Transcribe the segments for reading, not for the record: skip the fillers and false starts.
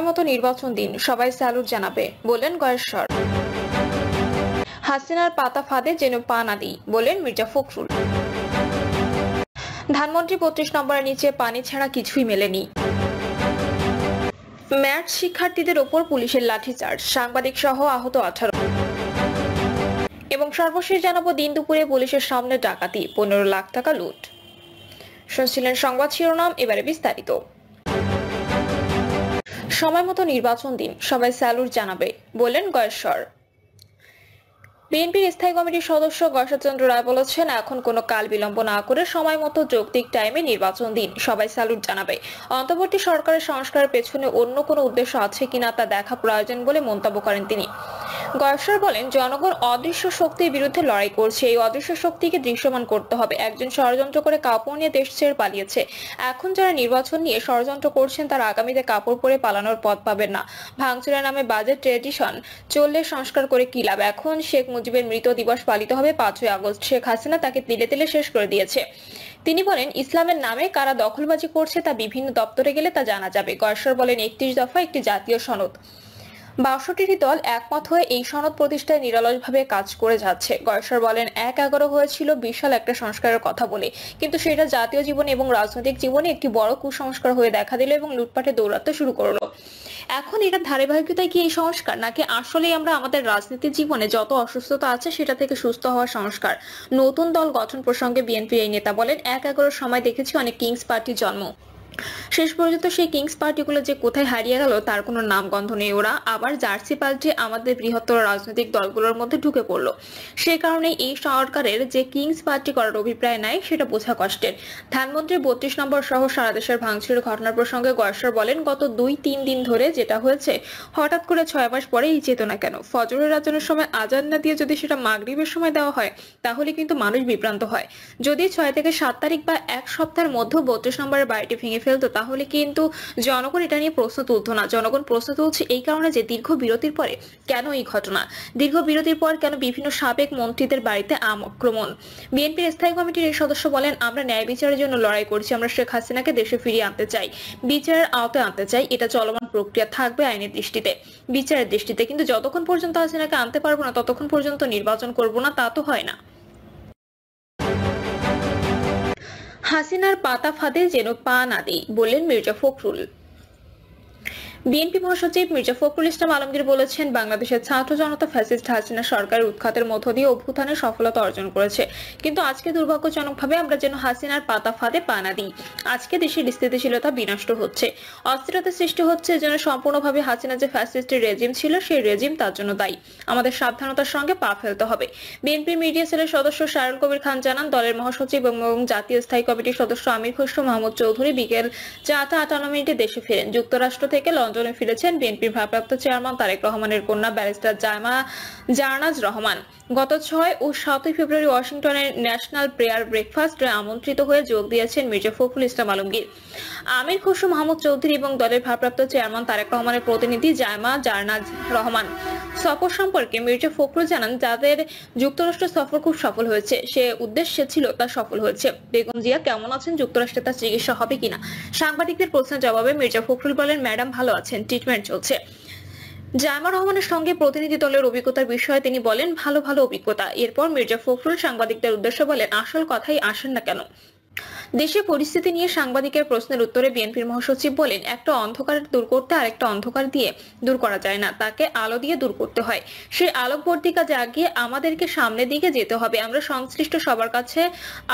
সময় মতো নির্বাচন দিন, সবাই স্যালুট জানাবে, বললেন গয়েশ্বর। হাসিনার পাতা ফাঁদে যেন পা না দিই, বললেন মির্জা ফখরুল। ধানমন্ডি ৩২ নম্বরের নিচে পানি ছাড়া কিছুই মেলেনি। ম্যাট শিক্ষার্থীদের ওপর পুলিশের লাঠিচার্জ, সাংবাদিক সহ আহত 18। এবং সর্বশেষ জানাবো, দিন দুপুরে পুলিশের সামনে ডাকাতি, 15 লাখ টাকা লুট। শুনছিলেন সংবাদ শিরোনাম, এবারে বিস্তারিত। সময় মতো নির্বাচন দিন, সবাই স্যালুট জানাবে, বললেন গয়েশ্বর। বিএনপির স্থায়ী কমিটির সদস্য গয়েশ্বরচন্দ্র রায় বলেছেন, এখন কোনো কাল বিলম্ব না করে সময় মতো যৌক্তিক টাইমে নির্বাচন দিন, সবাই স্যালুট জানাবে। অন্তর্বর্তী সরকারের সংস্কারের পেছনে অন্য কোনো উদ্দেশ্য আছে কিনা তা দেখা প্রয়োজন বলে মন্তব্য করেন তিনি। গয়েশ্বর বলেন, জনগণ অদৃশ্য শক্তির বিরুদ্ধে লড়াই করছে, এই অদৃশ্য শক্তিকে দৃশ্যমান করতে হবে। একজন ষড়যন্ত্র করে কাপড় নিয়ে দেশ ছেড়ে পালিয়েছে, এখন যারা নির্বাচন নিয়ে ষড়যন্ত্র করছেন তারা আগামীতে কাপড় পরে পালানোর পথ পাবেন না। ভাঙচুরের নামে বাজেট ট্রেডিশন চললে সংস্কার করে কি লাভ? এখন শেখ মুজিবের মৃত দিবস পালিত হবে 5ই আগস্ট, শেখ হাসিনা তাকে তিলে তিলে শেষ করে দিয়েছে। তিনি বলেন, ইসলামের নামে কারা দখলবাজি করছে তা বিভিন্ন দপ্তরে গেলে তা জানা যাবে। গয়েশ্বর বলেন, 31 দফা একটি জাতীয় সনদ, 62টি দল একমত হয়ে এই সনদ প্রতিষ্ঠায় নিরলসভাবে কাজ করে যাচ্ছে। গয়েশ্বর বলেন, 1/11 হয়েছিল বিশাল একটা সংস্কারের কথা বলে, কিন্তু সেটা জাতীয় জীবনে এবং রাজনৈতিক জীবনে একটি বড় কুসংস্কার হয়ে দেখা দিল এবং লুটপাটে দৌড়াতে শুরু করলো। এখন এটা ধারাবাহিকতায় কি এই সংস্কার, নাকি আসলেই আমরা আমাদের রাজনীতির জীবনে যত অসুস্থতা আছে সেটা থেকে সুস্থ হওয়ার সংস্কার? নতুন দল গঠন প্রসঙ্গে বিএনপির এই নেতা বলেন, 1/11 সময় দেখেছি অনেক কিংস পার্টির জন্ম, শেষ পর্যন্ত সেই কিংস পার্টিগুলো যে কোথায় হারিয়ে গেল তার কোনো নামগন্ধ নেই। ওরা আবার জার্সি পাল্টে আমাদের বৃহত্তর রাজনৈতিক দলগুলোর মধ্যে ঢুকে পড়লো। সে কারণে এই সরকারের যে কিংস পার্টি করার অভিপ্রায় নাই সেটা বোঝা কষ্টের। ধানমন্ডি 32 নম্বর সহ সারা দেশের ভাঙচুরের ঘটনার প্রসঙ্গে গয়েশ্বর বলেন, গত 2-3 দিন ধরে যেটা হয়েছে, হঠাৎ করে 6 মাস পরে এই চেতনা কেন? ফজরের আজানের সময় আজান না দিয়ে যদি সেটা মাগরিবের সময় দেওয়া হয় তাহলে কিন্তু মানুষ বিভ্রান্ত হয়। যদি 6 থেকে 7 তারিখ বা এক সপ্তাহের মধ্যে 32 নম্বরের বাড়িটি ভেঙে ফেলতো তাহলে কিন্তু জনগণ এটা নিয়ে প্রশ্ন তুলতো না। জনগণ প্রশ্ন তুলছে এই কারণে যে দীর্ঘ বিরতির পরে কেন এই ঘটনা, দীর্ঘ বিরতির পর কেন বিভিন্ন সাবেক মন্ত্রীদের বাড়িতে আক্রমণ। বিএনপির স্থায়ী কমিটির এই সদস্য বলেন, আমরা ন্যায় বিচারের জন্য লড়াই করছি, আমরা শেখ হাসিনাকে দেশে ফিরিয়ে আনতে চাই, বিচারের আওতায় আনতে চাই। এটা চলমান প্রক্রিয়া থাকবে আইনের দৃষ্টিতে, বিচারের দৃষ্টিতে, কিন্তু যতক্ষণ পর্যন্ত হাসিনাকে আনতে পারবো না ততক্ষণ পর্যন্ত নির্বাচন করব না, তা তো হয় না। হাসিনার পাতা ফাঁদে যেন পা না দিই, বললেন মির্জা ফখরুল। বিএনপি মহাসচিব মির্জা ফখরুল ইসলাম আলমগীর বলেছেন, বাংলাদেশের ছাত্র জনতা ফ্যাসিস্ট হাসিনা সরকারের উৎখাতের মধ্য দিয়ে অভ্যুত্থানের সফলতা অর্জন করেছে, কিন্তু আজকে দুর্ভাগ্যজনকভাবে আমরা যেন হাসিনার পাতা ফাঁদে পা না দিই। আজকে দেশের স্থিতিশীলতা বিনষ্ট হচ্ছে, অস্থিরতা সৃষ্টি হচ্ছে, যেন সম্পূর্ণভাবে হাসিনা যে ফ্যাসিস্টের রেজিম ছিল সেই রেজিম তার জন্য দায়ী। আমাদের সাবধানতার সঙ্গে পা ফেলতে হবে। বিএনপির মিডিয়া সেলের সদস্য শায়রুল কবির খান জানান, দলের মহাসচিব এবং জাতীয় স্থায়ী কমিটির সদস্য আমির খসরু মাহমুদ চৌধুরী বিকেল 4:58 দেশে ফেরেন। যুক্তরাষ্ট্র থেকে লন্ডনে ফিরেছেন বিএনপির ভারপ্রাপ্ত চেয়ারম্যান তারেক রহমানের কন্যা ব্যারিস্টার জার্নাজ রহমান। গত 6 ও 7 ফেব্রুয়ারি ওয়াশিংটনের ন্যাশনাল প্রেয়ার ব্রেকফাস্টে আমন্ত্রিত হয়ে যোগ দিয়েছেন মির্জা ফখরুল ইসলাম আলমগীর, আমির খসরু মাহমুদ চৌধুরী এবং দলের ভারপ্রাপ্ত চেয়ারম্যান তারেক রহমানের প্রতিনিধি জার্নাজ রহমান। সফর সম্পর্কে মির্জা ফখরুল জানান, যাদের যুক্তরাষ্ট্র সফর খুব সফল হয়েছে, সে উদ্দেশ্যে ছিল তা সফল হয়েছে। বেগম জিয়া কেমন আছেন, যুক্তরাষ্ট্রে তার চিকিৎসা হবে কিনা? সাংবাদিকদের প্রশ্নের জবাবে মির্জা ফখরুল বলেন, ম্যাডাম ভালো আছেন, ট্রিটমেন্ট চলছে। জায়মা রহমানের সঙ্গে প্রতিনিধি দলের অভিজ্ঞতার বিষয়ে তিনি বলেন, ভালো অভিজ্ঞতা। এরপর মির্জা ফখরুল সাংবাদিকদের উদ্দেশ্যে বলেন, আসল কথাই আসেন না কেন? দেশের পরিস্থিতি নিয়ে সাংবাদিকের প্রশ্নের উত্তরে বিএনপির মহাসচিব বলেন, একটা অন্ধকার দূর করতে আরেকটা অন্ধকার দিয়ে দূর করা যায় না, তাকে আলো দিয়ে দূর করতে হয়। সেই আলোকবর্তিকা জাগিয়ে আমাদেরকে সামনের দিকে যেতে হবে। আমরা সংশ্লিষ্ট সবার কাছে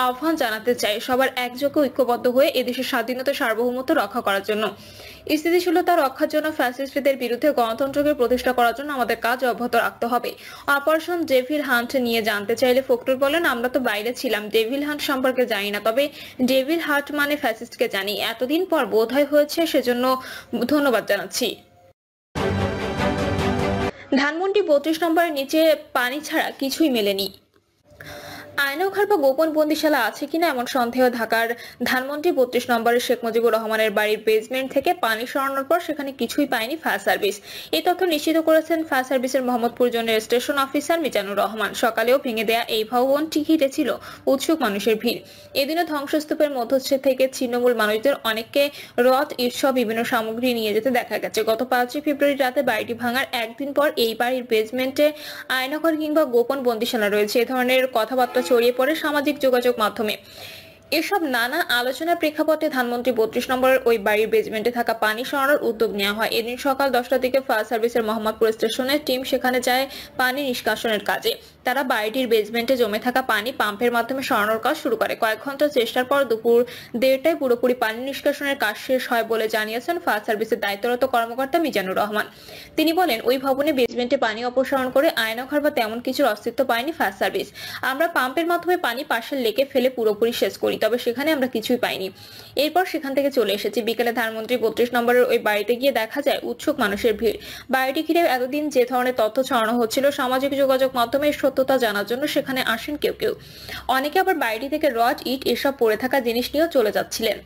আহ্বান জানাতে চাই, সবার একযোগে ঐক্যবদ্ধ হয়ে এদেশের স্বাধীনতা সার্বভৌমত্ব রক্ষা করার জন্য, স্থিতিশীলতা রক্ষার জন্য, ফ্যাসিস্টদের বিরুদ্ধে গণতন্ত্রকে প্রতিষ্ঠা করার জন্য আমাদের কাজ অব্যাহত রাখতে হবে। অপারেশন ডেভিল হান্ট নিয়ে জানতে চাইলে ফখরুল বলেন, আমরা তো বাইরে ছিলাম, ডেভিল হান্ট সম্পর্কে জানি না, তবে ডেভিল হার্ট মানে ফ্যাসিস্টকে জানি। এতদিন পর বোধহয় হয়েছে, সেজন্য ধন্যবাদ জানাচ্ছি। ধানমন্ডি 32 নম্বরের নিচে পানি ছাড়া কিছুই মেলেনি। আয়নাঘর বা গোপন বন্দিশালা আছে কিনা এমন সন্দেহ ঢাকার ধানমন্ডি ৩২ নম্বরের শেখ মুজিবুর রহমানের বাড়ির বেসমেন্ট থেকে পানি সরানোর পর সেখানে কিছুই পায়নি ফায়ার সার্ভিস। এই তথ্য নিশ্চিত করেছেন ফায়ার সার্ভিসের মোহাম্মদপুর জোনের স্টেশন অফিসার মিজানুর রহমান। সকালেও ভেঙে দেয়া এই ভবনটি ঘিরে ছিল উৎসুক মানুষের ভিড়। এদিনও ধ্বংসস্তূপের মধ্যচ্ছেদ থেকে ছিন্নমূল মানুষদের অনেককে রথ ইট সহ বিভিন্ন সামগ্রী নিয়ে যেতে দেখা গেছে। গত ৫ই ফেব্রুয়ারি রাতে বাড়িটি ভাঙার একদিন পর এই বাড়ির বেসমেন্টে আয়নাঘর কিংবা গোপন বন্দিশালা রয়েছে এ ধরনের কথাবার্তা ছড়িয়ে পড়ে সামাজিক যোগাযোগ মাধ্যমে। এসব নানা আলোচনার প্রেক্ষাপটে ধানমন্ডি ৩২ নম্বরের ওই বাড়ির বেসমেন্টে থাকা পানি সরানোর উদ্যোগ নেওয়া হয়। এদিন সকাল 10টার দিকে ফায়ার সার্ভিসের মোহাম্মদপুর স্টেশনের টিম সেখানে যায় পানি নিষ্কাশনের কাজে। তারা বাড়িটির বেসমেন্টে জমে থাকা পানি পাম্পের মাধ্যমে সরানোর কাজ শুরু করে। কয়েক ঘন্টা চেষ্টার পর দুপুর ১:৩০টায় পুরোপুরি পানি নিষ্কাশনের কাজ শেষ হয় বলে জানিয়েছেন ফায়ার সার্ভিসের দায়িত্বরত কর্মকর্তা মিজানুর রহমান। তিনি বলেন, ওই ভবনে বেসমেন্টে পানি অপসারণ করে আয়নাঘর বা তেমন কিছুর অস্তিত্ব পায়নি ফায়ার সার্ভিস। আমরা পাম্পের মাধ্যমে পানি পাশের লেকে ফেলে পুরোপুরি শেষ করি, তবে সেখানে আমরা কিছুই পাইনি। এরপর সেখান থেকে চলে এসেছি। বিকেলে ধানমন্ডি ৩২ নম্বরের ওই বাড়িতে গিয়ে দেখা যায় উৎসুক মানুষের ভিড়। বাড়িটি ঘিরে এতদিন যে ধরনের তথ্য ছড়ানো হচ্ছিল সামাজিক যোগাযোগ মাধ্যমে সত্যতা জানার জন্য সেখানে আসেন কেউ কেউ। অনেকে আবার বাড়িটি থেকে রড ইট এসব পড়ে থাকা জিনিস নিয়েও চলে যাচ্ছিলেন।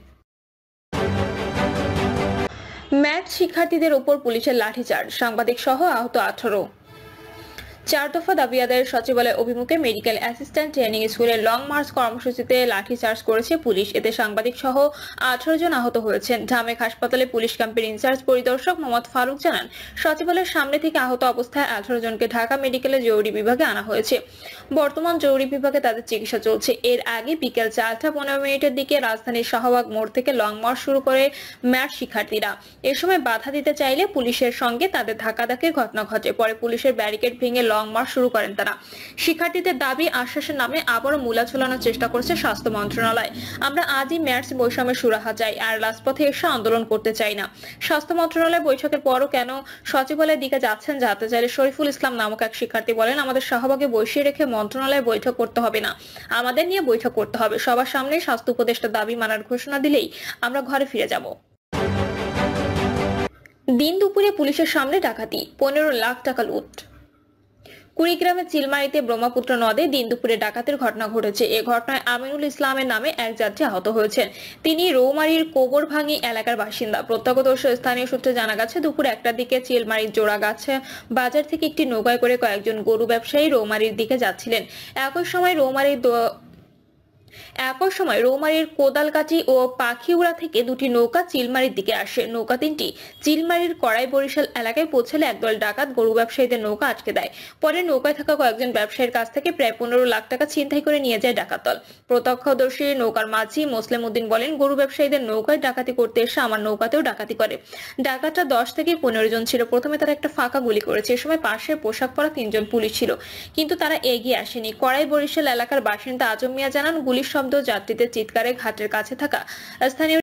ম্যাথ শিক্ষার্থীদের উপর পুলিশের লাঠিচার্জ, সাংবাদিক সহ আহত 18। 4 দফা দাবি আদায়ের সচিবালয় অভিমুখে মেডিকেল অ্যাসিস্ট্যান্ট ট্রেনিং স্কুলের লং মার্চ কর্মসূচিতে লাঠিচার্জ করেছে পুলিশ। এতে সাংবাদিক সহ 18 জন আহত হয়েছেন। ঢামেক হাসপাতালে পুলিশ ক্যাম্পের ইনচার্জ পরিদর্শক মোহাম্মদ ফারুক জানান, সচিবালয়ের সামনে থেকে আহত অবস্থায় 18 জনকে ঢাকা মেডিকেলের জরুরি বিভাগে আনা হয়েছে। বর্তমান জরুরি বিভাগে তাদের চিকিৎসা চলছে। এর আগে বিকেল 4টা15 দিকে রাজধানীর শাহবাগ মোড় থেকে লং মার্চ শুরু করে ম্যাথ শিক্ষার্থীরা। এ সময় বাধা দিতে চাইলে পুলিশের সঙ্গে তাদের ধাক্কাধাক্কির ঘটনা ঘটে। পরে পুলিশের ব্যারিকেড ভেঙে লং মার্চ শুরু করেন তারা। শিক্ষার্থীদের দাবি আশ্বাসের নামে আবারও মূলা ঝোলানোর চেষ্টা করছে স্বাস্থ্য মন্ত্রণালয়। আমরা আজই ম্যাথস বৈষম্যের সুরাহা চাই, আর রাজপথে এসে আন্দোলন করতে চাই না। স্বাস্থ্য মন্ত্রণালয় বৈঠকের পরও কেন সচিবালয়ের দিকে যাচ্ছেন জানতে চাইলে শরীফুল ইসলাম নামক এক শিক্ষার্থী বলেন, আমাদের শাহবাগে বসিয়ে রেখে মন্ত্রণালয়ে বৈঠক করতে হবে না, আমাদের নিয়ে বৈঠক করতে হবে। সবার সামনে স্বাস্থ্য উপদেষ্টার দাবি মানার ঘোষণা দিলেই আমরা ঘরে ফিরে যাব। দিন দুপুরে পুলিশের সামনে ডাকাতি, 15 লাখ টাকা লুট। কুড়িগ্রামের চিলমারিতে ব্রহ্মপুত্র নদে দিন দুপুরে ডাকাতির ঘটনা ঘটেছে। এ ঘটনায় আমিনুল ইসলামের নামে এক যাত্রী আহত হয়েছেন। তিনি রৌমারীর কোবরভাঙ্গি এলাকার বাসিন্দা। প্রত্যক্ষদর্শী স্থানীয় সূত্রে জানা গেছে, দুপুর 1টার দিকে চিলমারির জোড়াগাছা বাজার থেকে একটি নৌকায় করে কয়েকজন গরু ব্যবসায়ী রৌমারীর দিকে যাচ্ছিলেন। একই সময় রৌমারীর কোদালকাঠি ও পাখিউড়া থেকে দুটি নৌকা চিলমারির দিকে আসে। নৌকা তিনটি চিলমারির কড়াই বরিশাল এলাকায় পৌঁছলে একদল ডাকাত গরু ব্যবসায়ীদের নৌকা আটকে দেয়। পরে নৌকায় থাকা কয়েকজন ব্যবসায়ীর কাছ থেকে প্রায় 15 লাখ টাকা ছিনতাই করে নিয়ে যায় ডাকাত দল। প্রত্যক্ষদর্শী নৌকার মাঝি মোসলেম উদ্দিন বলেন, গরু ব্যবসায়ীদের নৌকায় ডাকাতি করতে এসে আমার নৌকাতেও ডাকাতি করে। ডাকাতরা 10 থেকে 15 জন ছিল। প্রথমে তারা একটা ফাঁকা গুলি করেছে। এ সময় পাশের পোশাক পরা 3 জন পুলিশ ছিল, কিন্তু তারা এগিয়ে আসেনি। কড়াই বরিশাল এলাকার বাসিন্দা আজম মিয়া জানান, গুলির শব্দ, যাত্রীদের চিৎকারে ঘাটের কাছে থাকা স্থানীয়